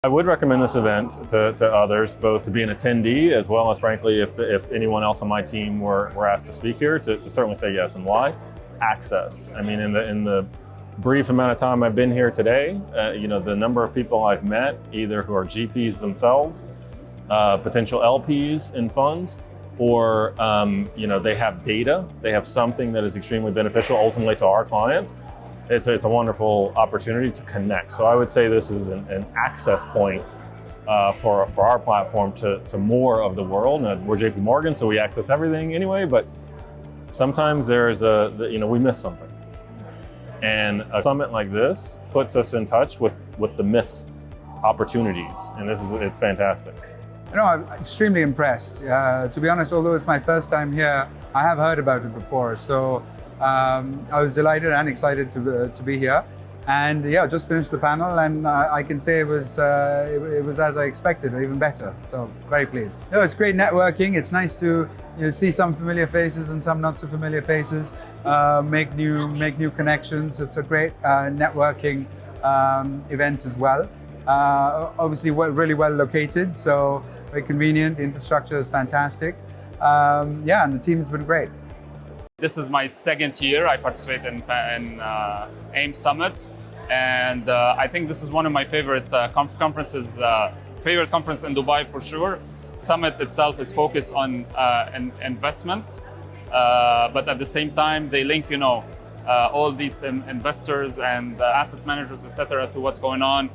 I would recommend this event to others, both to be an attendee as well as, frankly, if anyone else on my team were asked to speak here, to certainly say yes. And why? Access. I mean, in the brief amount of time I've been here today, the number of people I've met, either who are GPs themselves, potential LPs in funds, or they have data, they have something that is extremely beneficial ultimately to our clients. It's a wonderful opportunity to connect. So I would say this is an access point for our platform to more of the world. Now, we're JP Morgan, so we access everything anyway, but sometimes we miss something. And a summit like this puts us in touch with the missed opportunities. And it's fantastic. I'm extremely impressed. To be honest, although it's my first time here, I have heard about it before. So I was delighted and excited to be here. And yeah, just finished the panel, and I can say it was as I expected, or even better. So very pleased. It's great networking. It's nice to see some familiar faces and some not so familiar faces. Make new connections. It's a great networking event as well. Obviously, really well located, so very convenient. The infrastructure is fantastic. And the team has been great. This is my second year I participate in AIM Summit, and I think this is one of my favorite conferences, favorite conference in Dubai for sure. Summit itself is focused on investment, but at the same time they link all these investors and asset managers, etc., to what's going on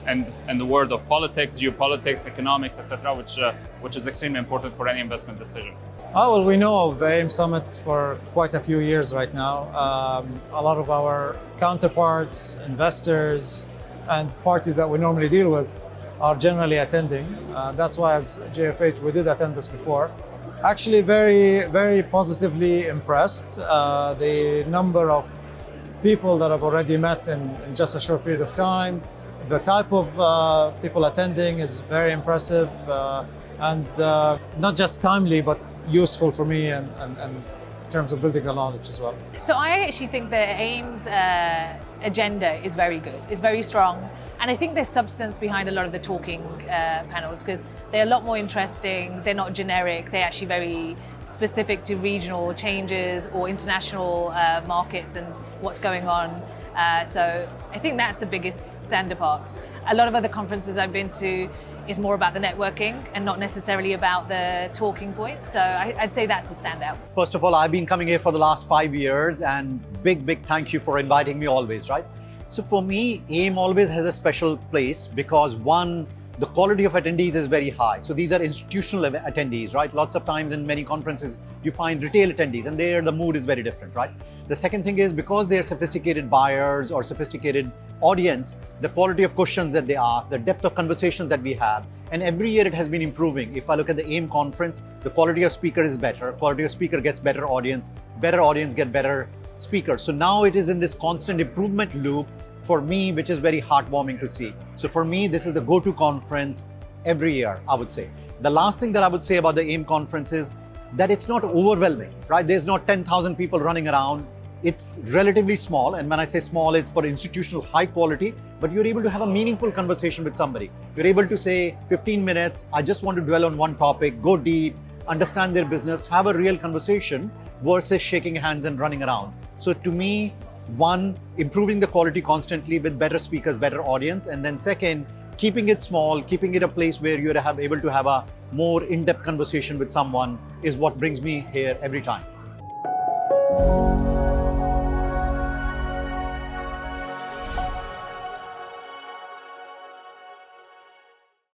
and the world of politics, geopolitics, economics, etc., which is extremely important for any investment decisions. Well, we know of the AIM Summit for quite a few years right now. A lot of our counterparts, investors, and parties that we normally deal with are generally attending. That's why, as JFH, we did attend this before. Actually, very, very positively impressed. The number of people that I've already met in just a short period of time. The type of people attending is very impressive and not just timely, but useful for me and in terms of building the knowledge as well. So I actually think that AIM's agenda is very good, is very strong. And I think there's substance behind a lot of the talking panels, because they're a lot more interesting. They're not generic. They're actually very specific to regional changes or international markets and what's going on. So I think that's the biggest stand apart. A lot of other conferences I've been to is more about the networking and not necessarily about the talking points. So I'd say that's the standout. First of all, I've been coming here for the last 5 years, and big thank you for inviting me always, right? So for me, AIM always has a special place because one, the quality of attendees is very high. So these are institutional attendees, right? Lots of times in many conferences, you find retail attendees, and there the mood is very different, right? The second thing is, because they're sophisticated buyers or sophisticated audience, the quality of questions that they ask, the depth of conversation that we have, and every year it has been improving. If I look at the AIM conference, the quality of speaker is better, quality of speaker gets better audience get better speakers. So now it is in this constant improvement loop for me, which is very heartwarming to see. So for me, this is the go-to conference every year, I would say. The last thing that I would say about the AIM conference is that it's not overwhelming, right? There's not 10,000 people running around. It's relatively small, and when I say small, it's for institutional high quality, but you're able to have a meaningful conversation with somebody. You're able to say 15 minutes, I just want to dwell on one topic, go deep, understand their business, have a real conversation versus shaking hands and running around. So to me, one, improving the quality constantly with better speakers, better audience, and then second, keeping it small, keeping it a place where you're able to have a more in-depth conversation with someone is what brings me here every time.